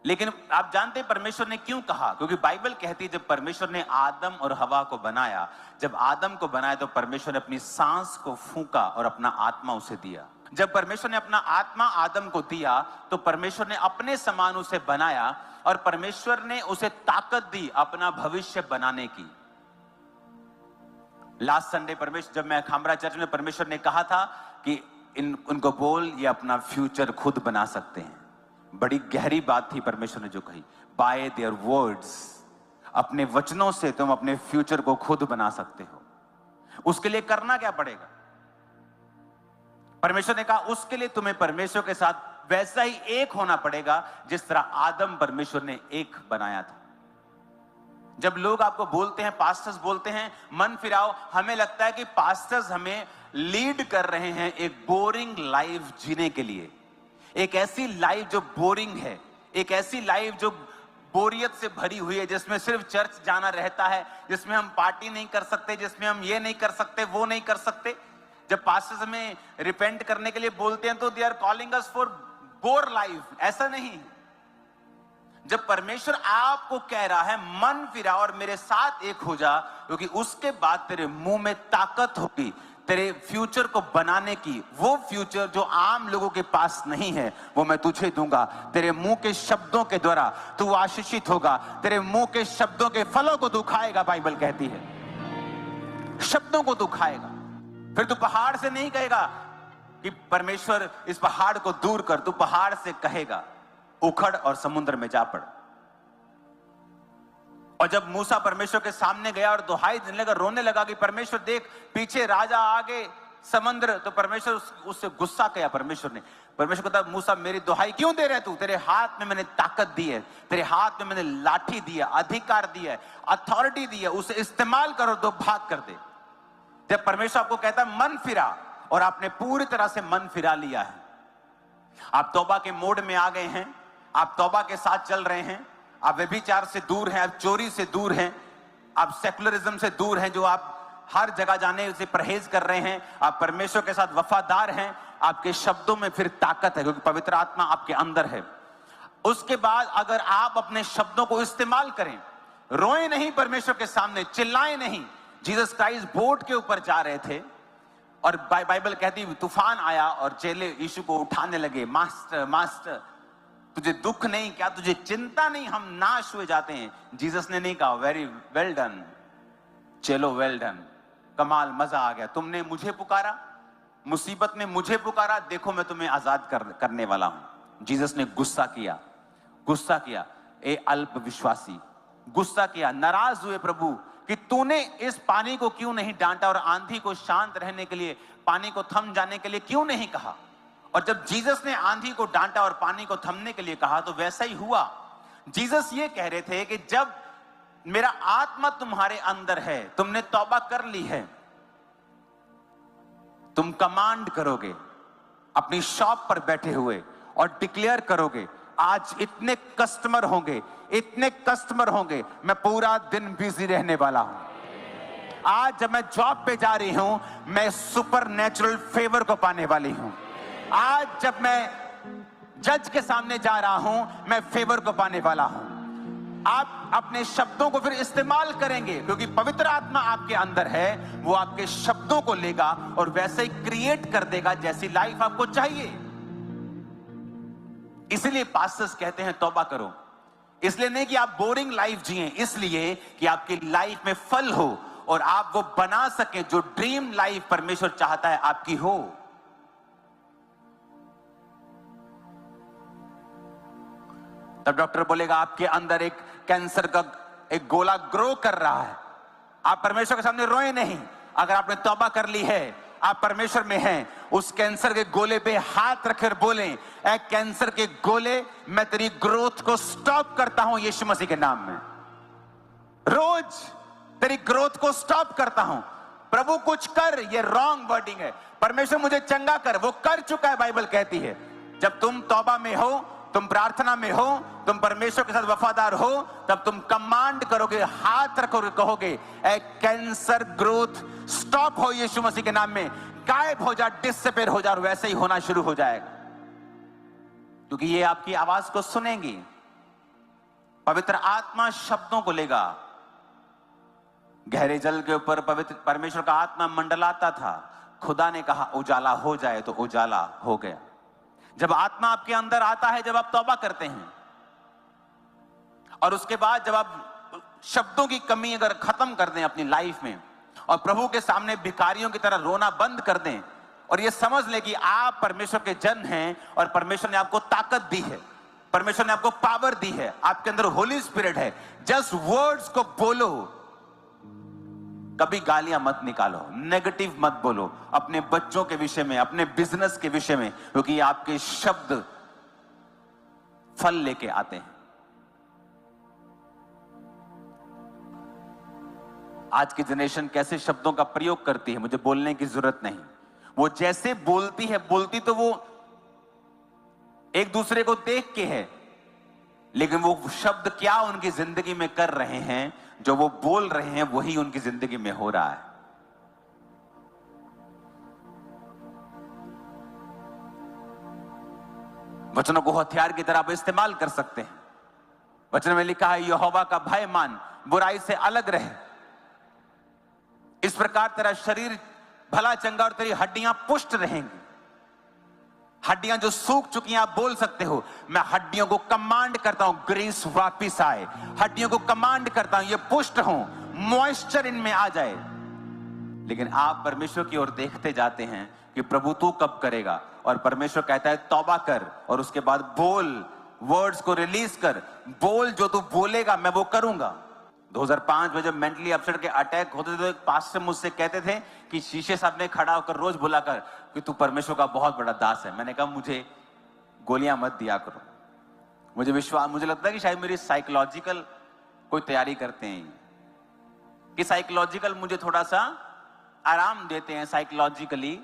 लेकिन आप जानते हैं परमेश्वर ने क्यों कहा? क्योंकि बाइबल कहती है जब परमेश्वर ने आदम और हवा को बनाया, जब आदम को बनाया तो परमेश्वर ने अपनी सांस को फूंका और अपना आत्मा उसे दिया। जब परमेश्वर ने अपना आत्मा आदम को दिया तो परमेश्वर ने अपने समान उसे बनाया और परमेश्वर ने उसे ताकत दी अपना भविष्य बनाने की। लास्ट संडे परमेश्वर, जब मैं खामरा चर्च में, परमेश्वर ने कहा था कि उनको बोल ये अपना फ्यूचर खुद बना सकते हैं। बड़ी गहरी बात थी परमेश्वर ने जो कही, बाय देयर वर्ड्स, अपने वचनों से तुम अपने फ्यूचर को खुद बना सकते हो। उसके लिए करना क्या पड़ेगा? परमेश्वर ने कहा उसके लिए तुम्हें परमेश्वर के साथ वैसा ही एक होना पड़ेगा जिस तरह आदम परमेश्वर ने एक बनाया था। जब लोग आपको बोलते हैं, पास्टर्स बोलते हैं मन फिराओ, हमें लगता है कि पास्टर्स हमें लीड कर रहे हैं एक बोरिंग लाइफ जीने के लिए। एक ऐसी लाइफ जो बोरिंग है, एक ऐसी लाइफ जो बोरियत से भरी हुई है, जिसमें सिर्फ चर्च जाना रहता है, जिसमें हम पार्टी नहीं कर सकते, जिसमें हम ये नहीं कर सकते, वो नहीं कर सकते। जब पास्टर्स हमें रिपेंट करने के लिए बोलते हैं तो they are calling us for bore life. ऐसा नहीं। जब परमेश्वर आपको कह रहा है मन फिरा और मेरे साथ एक हो जा, क्योंकि उसके बाद तेरे मुंह में ताकत होगी तेरे फ्यूचर को बनाने की। वो फ्यूचर जो आम लोगों के पास नहीं है वो मैं तुझे दूंगा। तेरे मुंह के शब्दों के द्वारा तू आशीषित होगा। तेरे मुंह के शब्दों के फलों को तू खाएगा, बाइबल कहती है। शब्दों को तू खाएगा। फिर तू पहाड़ से नहीं कहेगा कि परमेश्वर इस पहाड़ को दूर कर, तू पहाड़ से कहेगा उखड़ और समुद्र में जा पड़। और जब मूसा परमेश्वर के सामने गया और दुहाई देने लगा, रोने लगा कि परमेश्वर देख पीछे राजा, आगे समुद्र, तो परमेश्वर उससे गुस्सा किया। परमेश्वर कहता मूसा मेरी दुहाई क्यों दे रहे तू? तेरे हाथ में मैंने ताकत दी है, तेरे हाथ में मैंने लाठी दी है, अधिकार दिया है, अथॉरिटी दी है, उसे इस्तेमाल करो तो भाग कर दे। जब परमेश्वर आपको कहता मन फिरा और आपने पूरी तरह से मन फिरा लिया है, आप तौबा के मोड में आ गए हैं, आप तौबा के साथ चल रहे हैं, आप व्यभिचार से दूर हैं, आप चोरी से दूर हैं, आप सेकुलरिज्म से दूर हैं, जो आप हर जगह जाने से परहेज कर रहे हैं, आप परमेश्वर के साथ वफादार हैं, आपके शब्दों में फिर ताकत है क्योंकि पवित्र आत्मा आपके अंदर है। उसके बाद अगर आप अपने शब्दों को इस्तेमाल करें, रोए नहीं परमेश्वर के सामने, चिल्लाए नहीं। जीसस क्राइस्ट बोट के ऊपर जा रहे थे और बाइबल कहती तूफान आया और चेले यीशु को उठाने लगे, मास्टर मास्टर तुझे दुख नहीं क्या, तुझे चिंता नहीं, हम नाश हुए जाते हैं। जीसस ने नहीं कहा वेरी वेल डन चलो, वेल डन, कमाल, मजा आ गया, तुमने मुझे पुकारा, मुसीबत में मुझे पुकारा, देखो मैं तुम्हें आजाद करने वाला हूं। जीसस ने गुस्सा किया, ए अल्प विश्वासी, गुस्सा किया, नाराज हुए प्रभु कि तूने इस पानी को क्यों नहीं डांटा और आंधी को शांत रहने के लिए, पानी को थम जाने के लिए क्यों नहीं कहा। और जब जीसस ने आंधी को डांटा और पानी को थमने के लिए कहा तो वैसा ही हुआ। जीसस ये कह रहे थे कि जब मेरा आत्मा तुम्हारे अंदर है, तुमने तौबा कर ली है, तुम कमांड करोगे अपनी शॉप पर बैठे हुए और डिक्लेयर करोगे आज इतने कस्टमर होंगे, इतने कस्टमर होंगे, मैं पूरा दिन बिजी रहने वाला हूं। आज जब मैं जॉब पे जा रही हूं, मैं सुपर नेचुरल फेवर को पाने वाली हूं। आज जब मैं जज के सामने जा रहा हूं, मैं फेवर को पाने वाला हूं। आप अपने शब्दों को फिर इस्तेमाल करेंगे, क्योंकि पवित्र आत्मा आपके अंदर है। वो आपके शब्दों को लेगा और वैसे ही क्रिएट कर देगा जैसी लाइफ आपको चाहिए। इसलिए पास्टर्स कहते हैं तौबा करो। इसलिए नहीं कि आप बोरिंग लाइफ जिए, इसलिए कि आपकी लाइफ में फल हो और आप वो बना सकें जो ड्रीम लाइफ परमेश्वर चाहता है आपकी हो। तब डॉक्टर बोलेगा आपके अंदर एक कैंसर का एक गोला ग्रो कर रहा है। आप परमेश्वर के सामने रोए नहीं। अगर आपने तौबा कर ली है, आप परमेश्वर में हैं, उस कैंसर के गोले पे हाथ रखकर बोलें, ए कैंसर के गोले, मैं तेरी ग्रोथ को स्टॉप करता हूं यीशु मसीह के नाम में। रोज तेरी ग्रोथ को स्टॉप करता हूं। प्रभु कुछ कर, ये रॉन्ग वर्डिंग है। परमेश्वर मुझे चंगा कर, वो कर चुका है, बाइबल कहती है। जब तुम तौबा में हो, तुम प्रार्थना में हो, तुम परमेश्वर के साथ वफादार हो, तब तुम कमांड करोगे, हाथ रखोगे, कहोगे ए कैंसर ग्रोथ स्टॉप हो यीशु मसीह के नाम में, गायब हो जा, डिसअपीयर हो जा, और वैसे ही होना शुरू हो जाएगा। क्योंकि ये आपकी आवाज को सुनेंगी। पवित्र आत्मा शब्दों को लेगा। गहरे जल के ऊपर पवित्र परमेश्वर का आत्मा मंडलाता था। खुदा ने कहा उजाला हो जाए, तो उजाला हो गया। जब आत्मा आपके अंदर आता है, जब आप तौबा करते हैं, और उसके बाद जब आप शब्दों की कमी अगर खत्म कर दें अपनी लाइफ में, और प्रभु के सामने भिखारियों की तरह रोना बंद कर दें, और ये समझ ले कि आप परमेश्वर के जन हैं और परमेश्वर ने आपको ताकत दी है, परमेश्वर ने आपको पावर दी है, आपके अंदर होली स्पिरिट है। जस्ट वर्ड्स को बोलो। कभी गालियां मत निकालो, नेगेटिव मत बोलो अपने बच्चों के विषय में, अपने बिजनेस के विषय में, क्योंकि आपके शब्द फल लेके आते हैं। आज की जनरेशन कैसे शब्दों का प्रयोग करती है, मुझे बोलने की जरूरत नहीं। वो जैसे बोलती है, बोलती तो वो एक दूसरे को देख के है, लेकिन वो शब्द क्या उनकी जिंदगी में कर रहे हैं, जो वो बोल रहे हैं वही उनकी जिंदगी में हो रहा है। वचनों को हथियार की तरह आप इस्तेमाल कर सकते हैं। वचन में लिखा है यहोवा का भय मान, बुराई से अलग रहे। इस प्रकार तेरा शरीर भला चंगा और तेरी हड्डियां पुष्ट रहेंगी। हड्डियां जो सूख चुकी हैं, आप बोल सकते हो मैं हड्डियों को कमांड करता हूं ग्रीस वापिस आए। हड्डियों को कमांड करता हूं ये पुष्ट हो, मॉइस्चर इनमें आ जाए। लेकिन आप परमेश्वर की ओर देखते जाते हैं कि प्रभु तू कब करेगा, और परमेश्वर कहता है तौबा कर और उसके बाद बोल, वर्ड्स को रिलीज कर, बोल, जो तू बोलेगा मैं वो करूंगा। 2005 में जब मेंटली अपसेट के अटैक होते थे, तो एक पास्टर मुझसे कहते थे कि शीशे सामने खड़ा होकर रोज बोला कर कि तू परमेश्वर का बहुत बड़ा दास है। मैंने कहा मुझे गोलियां मत दिया करो। मुझे विश्वास, मुझे लगता है कि शायद मेरी साइकोलॉजिकल कोई तैयारी करते हैं, कि साइकोलॉजिकल मुझे थोड़ा सा आराम देते हैं साइकोलॉजिकली,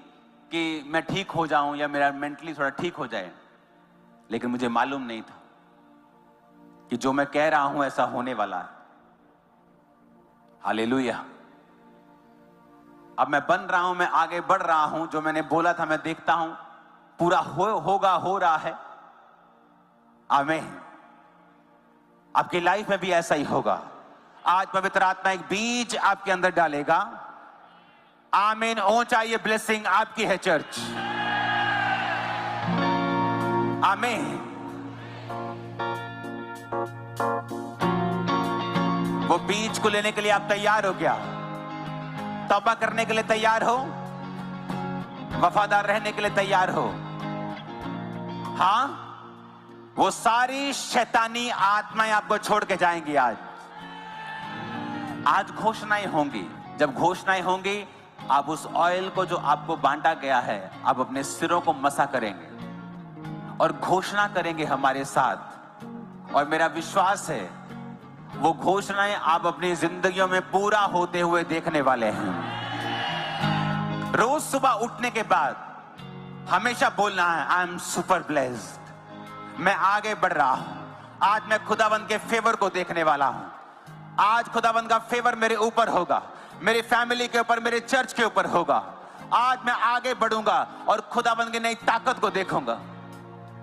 कि मैं ठीक हो जाऊं या मेरा मेंटली थोड़ा ठीक हो जाए। लेकिन मुझे मालूम नहीं था कि जो मैं कह रहा हूं ऐसा होने वाला है। हालेलुया। अब मैं बन रहा हूं, मैं आगे बढ़ रहा हूं। जो मैंने बोला था मैं देखता हूं पूरा होगा, हो रहा है। आमीन। आपकी लाइफ में भी ऐसा ही होगा। आज पवित्र आत्मा एक बीज आपके अंदर डालेगा। आमीन। हो चाहिए ब्लेसिंग आपकी है चर्च। आमीन। वो बीज को लेने के लिए आप तैयार हो क्या? तौबा करने के लिए तैयार हो? वफादार रहने के लिए तैयार हो? हाँ, वो सारी शैतानी आत्माएं आपको छोड़ के जाएंगी। आज घोषणाएं होंगी। जब घोषणाएं होंगी, आप उस ऑयल को जो आपको बांटा गया है, आप अपने सिरों को मसा करेंगे और घोषणा करेंगे हमारे साथ। और मेरा विश्वास है वो घोषणाएं आप अपनी जिंदगियों में पूरा होते हुए देखने वाले हैं। रोज सुबह उठने के बाद हमेशा बोलना है आई एम सुपर ब्लेस्ड, मैं आगे बढ़ रहा हूं। आज मैं खुदावंद के फेवर को देखने वाला हूं। आज खुदावंद का फेवर मेरे ऊपर होगा, मेरी फैमिली के ऊपर, मेरे चर्च के ऊपर होगा। आज मैं आगे बढ़ूंगा और खुदावंद की नई ताकत को देखूंगा।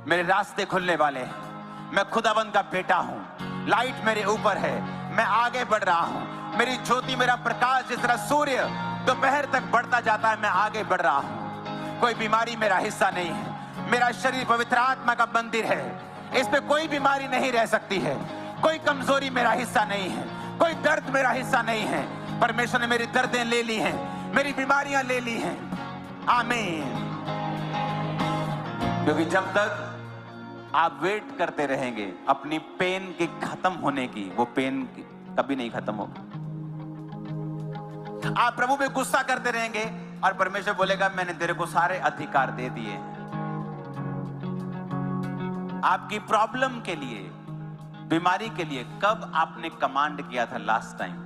मेरे रास्ते खुलने वाले हैं। मैं खुदावंद का बेटा हूं। लाइट मेरे ऊपर है। मैं आगे बढ़ रहा हूं। मेरी ज्योति, मेरा प्रकाश जिस तरह सूर्य दोपहर तक बढ़ता जाता है, मैं आगे बढ़ रहा हूं। कोई बीमारी मेरा हिस्सा नहीं है। मेरा शरीर पवित्र आत्मा का मंदिर है। इस पे कोई बीमारी नहीं रह सकती है। कोई कमजोरी मेरा हिस्सा नहीं है। कोई दर्द मेरा हिस्सा नहीं है। परमेश्वर ने मेरी दर्दें ले ली हैं, मेरी बीमारियां ले ली हैं। आमीन। क्योंकि जब तक आप वेट करते रहेंगे अपनी पेन के खत्म होने की, वो पेन कभी नहीं खत्म होगी। आप प्रभु पे गुस्सा करते रहेंगे और परमेश्वर बोलेगा मैंने तेरे को सारे अधिकार दे दिए। आपकी प्रॉब्लम के लिए, बीमारी के लिए कब आपने कमांड किया था लास्ट टाइम?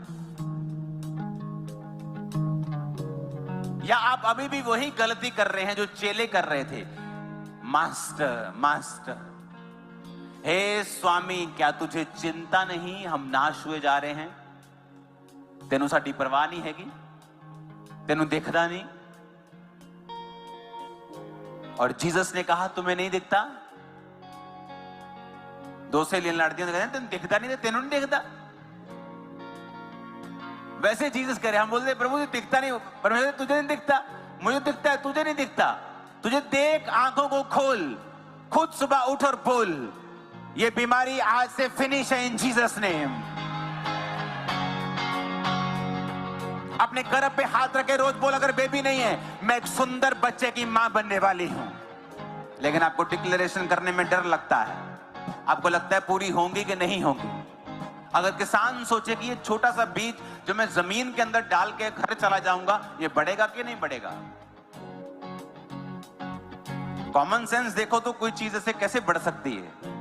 या आप अभी भी वही गलती कर रहे हैं जो चेले कर रहे थे? मास्टर, मास्टर, हे स्वामी, क्या तुझे चिंता नहीं, हम नाश हुए जा रहे हैं? तेनू साडी परवाह नहीं हैगी? तेनू दिखदा नहीं? और जीसस ने कहा तुम्हें नहीं दिखता? दो सहेलियां लड़ती हैं, तेनू दिखता नहीं, तेनू नहीं दिखता? वैसे जीसस करे, हम बोलते प्रभु तुझे दिखता नहीं, परमेश्वर तुझे नहीं दिखता, मुझे दिखता है, तुझे नहीं दिखता। तुझे देख, आंखों को खोल, खुद सुबह उठ और बोल, ये बीमारी आज से फिनिश है इन जीसस नेम। अपने गर्भ पे हाथ रखे रोज बोल, अगर बेबी नहीं है मैं एक सुंदर बच्चे की मां बनने वाली हूं। लेकिन आपको डिक्लेरेशन करने में डर लगता है। आपको लगता है पूरी होंगी कि नहीं होंगी। अगर किसान सोचे कि ये छोटा सा बीज जो मैं जमीन के अंदर डाल के घर चला जाऊंगा, ये बढ़ेगा कि नहीं बढ़ेगा? कॉमन सेंस देखो तो कोई चीज ऐसे कैसे बढ़ सकती है।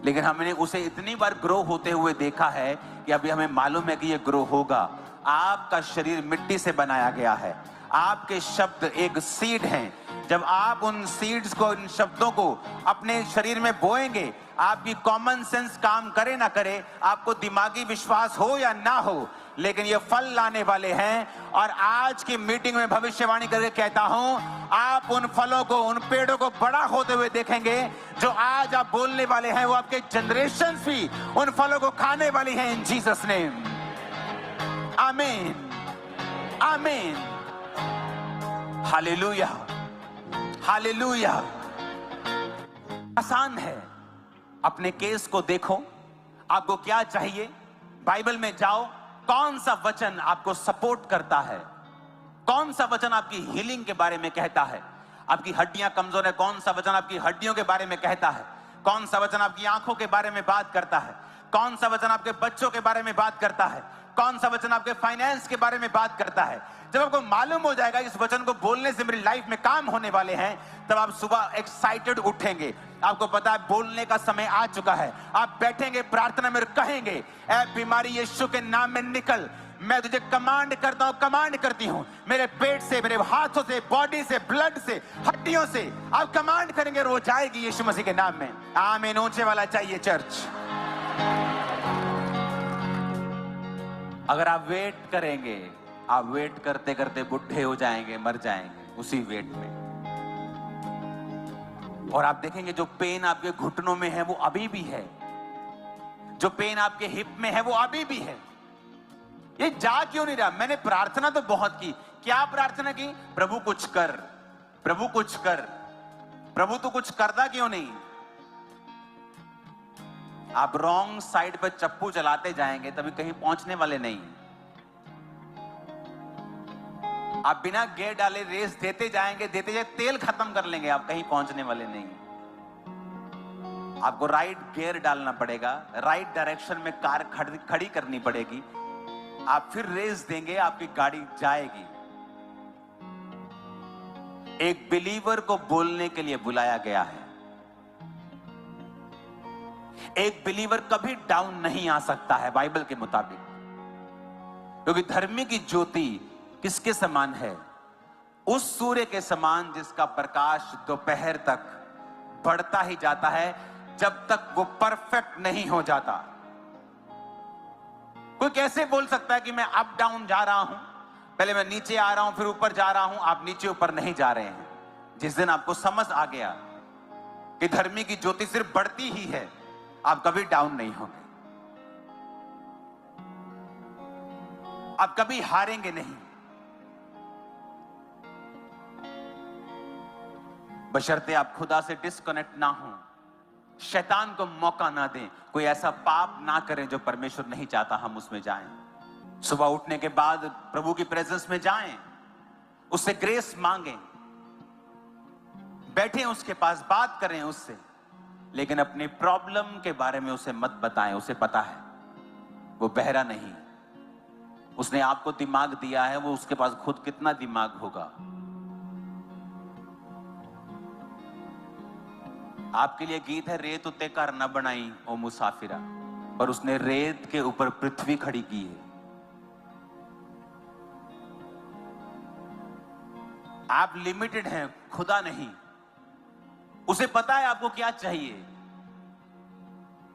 लेकिन हमने उसे इतनी बार ग्रो होते हुए देखा है कि अभी हमें मालूम है कि ये ग्रो होगा। आपका शरीर मिट्टी से बनाया गया है। आपके शब्द एक सीड हैं। जब आप उन सीड्स को, इन शब्दों को अपने शरीर में बोएंगे, आपकी कॉमन सेंस काम करे ना करे, आपको दिमागी विश्वास हो या ना हो, लेकिन ये फल लाने वाले हैं। और आज की मीटिंग में भविष्यवाणी करके कहता हूं, आप उन फलों को, उन पेड़ों को बड़ा होते हुए देखेंगे। जो आज आप बोलने वाले हैं, वो आपके जनरेशंस भी उन फलों को खाने वाली हैं इन जीसस नेम। आमीन, आमीन, हालेलुया, हालेलुया। आसान है। अपने केस को देखो, आपको क्या चाहिए, बाइबल में जाओ, कौन सा वचन आपको सपोर्ट करता है, कौन सा वचन आपकी हीलिंग के बारे में कहता है। आपकी हड्डियां कमजोर है, कौन सा वचन आपकी हड्डियों के बारे में कहता है। कौन सा वचन आपकी आंखों के बारे में बात करता है। कौन सा वचन आपके बच्चों के बारे में बात करता है। कौन सा वचन आपके फाइनेंस के बारे में बात करता है। जब आपको मालूम हो जाएगा इस वचन को बोलने से मेरी लाइफ में काम होने वाले हैं, तब आप सुबह एक्साइटेड उठेंगे। आपको पता है बोलने का समय आ चुका है। आप बैठेंगे प्रार्थना में, कहेंगे ऐ बीमारी यीशु के नाम में निकल। मैं तुझे कमांड करता हूं, कमांड करती हूं। मेरे पेट से, मेरे हाथों से, बॉडी से, ब्लड से, हड्डियों से आप कमांड करेंगे और वो जाएगी यीशु मसीह के नाम में। आमीन। ऊंचे वाला चाहिए चर्च। अगर आप वेट करेंगे, आप वेट करते करते बुढ़े हो जाएंगे, मर जाएंगे उसी वेट में। और आप देखेंगे जो पेन आपके घुटनों में है वो अभी भी है, जो पेन आपके हिप में है वो अभी भी है। ये जा क्यों नहीं रहा? मैंने प्रार्थना तो बहुत की। क्या प्रार्थना की? प्रभु कुछ कर, प्रभु कुछ कर। प्रभु तो कुछ करता क्यों नहीं? आप रॉन्ग साइड पर चप्पू चलाते जाएंगे तभी कहीं पहुंचने वाले नहीं। आप बिना गियर डाले रेस देते जाएंगे, देते जाए तेल खत्म कर लेंगे, आप कहीं पहुंचने वाले नहीं। आपको राइट गियर डालना पड़ेगा, राइट डायरेक्शन में कार खड़ी करनी पड़ेगी। आप फिर रेस देंगे, आपकी गाड़ी जाएगी। एक बिलीवर को बोलने के लिए बुलाया गया है। एक बिलीवर कभी डाउन नहीं आ सकता है बाइबल के मुताबिक, क्योंकि धर्मी की ज्योति किसके समान है? उस सूर्य के समान जिसका प्रकाश दोपहर तक बढ़ता ही जाता है, जब तक वो परफेक्ट नहीं हो जाता। कोई कैसे बोल सकता है कि मैं अप डाउन जा रहा हूं, पहले मैं नीचे आ रहा हूं फिर ऊपर जा रहा हूं। आप नीचे ऊपर नहीं जा रहे हैं। जिस दिन आपको समझ आ गया कि धर्मी की ज्योति सिर्फ बढ़ती ही है, आप कभी डाउन नहीं होंगे, आप कभी हारेंगे नहीं। बशर्ते आप खुदा से डिस्कनेक्ट ना हो, शैतान को मौका ना दें, कोई ऐसा पाप ना करें जो परमेश्वर नहीं चाहता हम उसमें जाएं। सुबह उठने के बाद प्रभु की प्रेजेंस में जाएं, उससे ग्रेस मांगें, बैठें उसके पास, बात करें उससे, लेकिन अपनी प्रॉब्लम के बारे में उसे मत बताएं। उसे पता है वो बहरा नहीं, उसने आपको दिमाग दिया है, वो उसके पास खुद कितना दिमाग होगा। आपके लिए गीत है, रेत उत्ते घर न बनाई ओ मुसाफिरा, पर उसने रेत के ऊपर पृथ्वी खड़ी की है। आप लिमिटेड हैं, खुदा नहीं। उसे पता है आपको क्या चाहिए।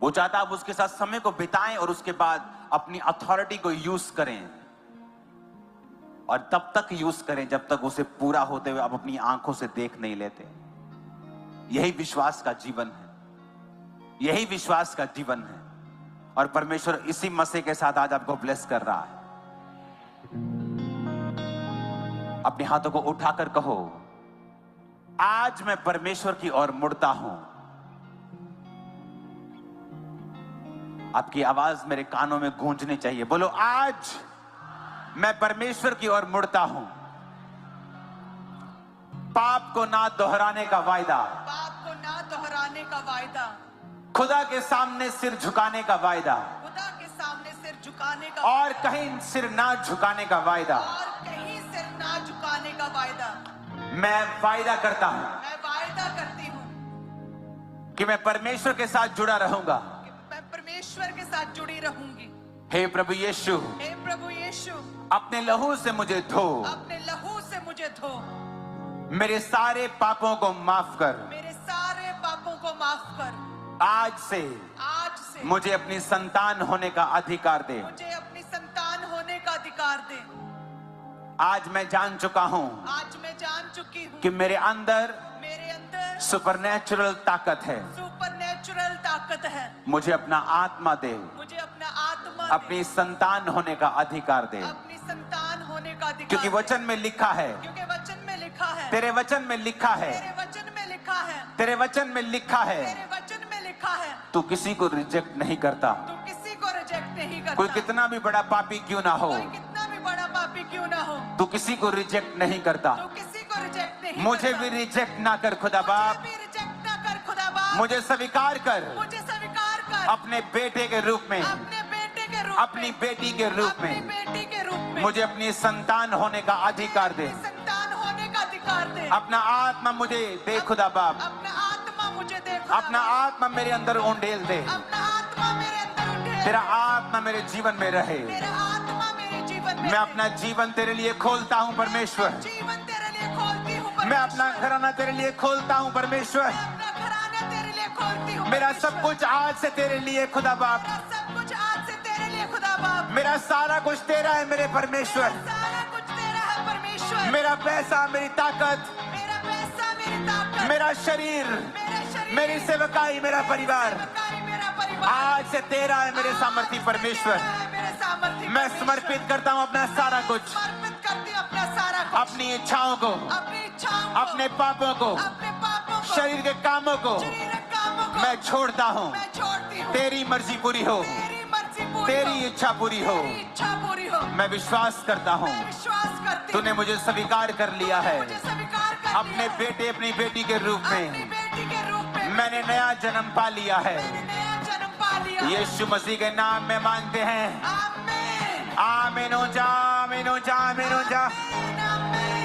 वो चाहता आप उसके साथ समय को बिताएं और उसके बाद अपनी अथॉरिटी को यूज करें, और तब तक यूज करें जब तक उसे पूरा होते हुए आप अपनी आंखों से देख नहीं लेते। यही विश्वास का जीवन है, यही विश्वास का जीवन है। और परमेश्वर इसी मसीह के साथ आज आपको ब्लेस कर रहा है। अपने हाथों को उठाकर कहो, आज मैं परमेश्वर की ओर मुड़ता हूं। आपकी आवाज मेरे कानों में गूंजनी चाहिए। बोलो, आज मैं परमेश्वर की ओर मुड़ता हूं। पाप को ना दोहराने का वायदा, पाप को ना दोहराने का वायदा, खुदा के सामने सिर झुकाने का वायदा, खुदा के सामने सिर झुकाने का, और कहीं सिर ना झुकाने का वायदा, और कहीं सिर ना झुकाने का वायदा। मैं वायदा करता हूं मैं वायदा करती हूँ कि मैं परमेश्वर के साथ जुड़ा रहूंगा। कि मैं परमेश्वर के साथ जुड़ी रहूंगी। हे प्रभु यीशु, हे प्रभु यीशु, अपने लहू से मुझे धो, अपने लहू से मुझे धो, मेरे सारे पापों को माफ कर। मेरे सारे पापों को माफ कर। आज से मुझे अपनी संतान होने का अधिकार दे। मुझे अपनी संतान होने का अधिकार दे। आज मैं जान चुका हूं, आज मैं जान चुकी हूँ कि मेरे अंदर सुपरनैचुरल ताकत है। सुपरनैचुरल ताकत है। मुझे अपना आत्मा दे, मुझे अपना आत्मा अपनी संतान होने का अधिकार दे। अपनी संतान होने का अधिकार, क्योंकि वचन में लिखा है, क्योंकि वचन में लिखा है, तेरे वचन में लिखा है, तेरे वचन में लिखा है, तेरे वचन में लिखा है, तेरे वचन में लिखा है, तू किसी को रिजेक्ट नहीं करता। तू किसी को रिजेक्ट नहीं करता। कोई कितना भी बड़ा पापी क्यों ना हो, कोई कितना भी बड़ा पापी क्यों ना हो, तू किसी को रिजेक्ट नहीं करता। तू किसी को रिजेक्ट नहीं मुझे करता। भी रिजेक्ट ना कर खुदा बाप, मुझे भी रिजेक्ट ना कर खुदा बाप, मुझे स्वीकार कर मुझे स्वीकार कर अपने बेटे के रूप में, अपने बेटे के रूप अपनी में, बेटी के रूप अपनी में। बेटी के रूप में मुझे अपनी संतान होने का अधिकार दे। अपनी संतान होने का अधिकार दे। अपना आत्मा मुझे दे खुदा बाप, अपना आत्मा मुझे दे खुदा अपना बाप। आत्मा मेरे अंदर उंडेल दे। अपना आत्मा मेरे अंदर उठे। तेरा आत्मा मेरे जीवन में रहे। मेरा आत्मा मेरे जीवन में मैं अपना जीवन तेरे लिए खोलता हूँ परमेश्वर। जीवन तेरे लिए खोलती हूँ परमेश्वर। मैं अपना घराना तेरे लिए खोलता हूँ परमेश्वर। मैं अपना घराना तेरे लिए खोलती हूँ मेरा परमेश्वर। सब कुछ आज से तेरे लिए खुदा बाप। मेरा सब कुछ आज से तेरे लिए खुदा बाप। मेरा सारा कुछ तेरा है मेरे परमेश्वर। मेरा सारा कुछ तेरा है परमेश्वर। मेरा पैसा, मेरी ताकत, मेरा पैसा, मेरी ताकत, मेरा शरीर, मेरा शरीर, मेरी सेवकाई, मेरा परिवार सेवकाई, मेरा परिवार आज से तेरा है मेरे सामर्थी परमेश्वर। मेरे सामर्थी मैं परमेश्वर। समर्पित करता हूँ अपना सारा कुछ, समर्पित करती हूँ अपना सारा कुछ, अपनी इच्छाओं को, अपनी इच्छाओं को, अपने पापों को, अपने पापों को, शरीर के कामों को शरीर के कामों को मैं छोड़ता हूँ। मैं छोड़ती हूँ। तेरी मर्जी पूरी हो, तेरी मर्जी पूरी तेरी हो, इच्छा पूरी हो। तेरी इच्छा पूरी हो। मैं विश्वास करता हूँ मैं विश्वास करती तूने हूँ। मुझे स्वीकार कर लिया है मुझे स्वीकार कर लिया अपने है। बेटे, अपनी बेटी के रूप अपनी में। बेटी के रूप में मैंने नया जन्म पा लिया है। मैंने नया जन्म पा लिया है। यीशु मसीह के नाम में मांगते हैं। आमीन। आमीन हो जा, आमीन हो जा, आमीन हो जा। आमीन, आमीन।